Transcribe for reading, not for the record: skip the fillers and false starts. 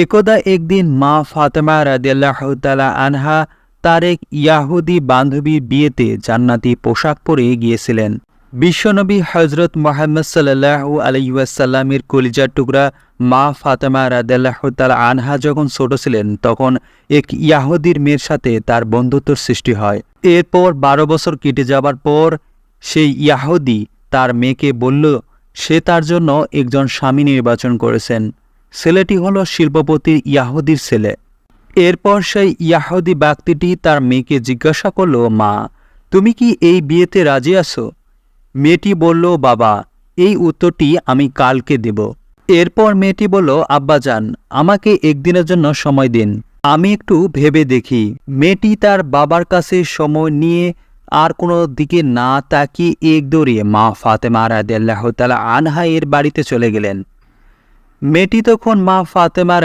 একদা একদিন মা ফাতেমা রাদিয়াল্লাহু তাআলা আনহা তার এক ইয়াহুদি বান্ধবীর বিয়েতে জান্নাতি পোশাক পরে গিয়েছিলেন। বিশ্বনবী হযরত মুহাম্মদ সাল্লাল্লাহু আলাইহি ওয়াসাল্লামের কলিজার টুকরা মা ফাতেমা রাদিয়াল্লাহু তাআলা আনহা যখন ছোট ছিলেন তখন এক ইয়াহুদির মেয়ের সাথে তার বন্ধুত্বের সৃষ্টি হয়। এরপর 12 বছর কেটে যাবার পর সেই ইয়াহুদি তার মেয়েকে বলল সে তার জন্য একজন স্বামী নির্বাচন করেছেন। ছেলেটি হলো শিল্পপতি ইয়াহুদির ছেলে। এরপর সেই ইয়াহুদি ব্যক্তিটি তার মেয়েকে জিজ্ঞাসা করল, মা, তুমি কি এই বিয়েতে রাজি আছো? মেয়েটি বলল, বাবা, এই উত্তরটি আমি কালকে দেব। এরপর মেয়েটি বলল, আব্বাজান, আমাকে একদিনের জন্য সময় দিন, আমি একটু ভেবে দেখি। মেয়েটি তার বাবার কাছে সময় নিয়ে আর কোনো দিকে না তাকিয়ে এক দৌড়িয়ে মা ফাতেমা রাদিয়াল্লাহু তাআলা আনহা এর বাড়িতে চলে গেলেন। মেয়েটি তখন মা ফাতেমা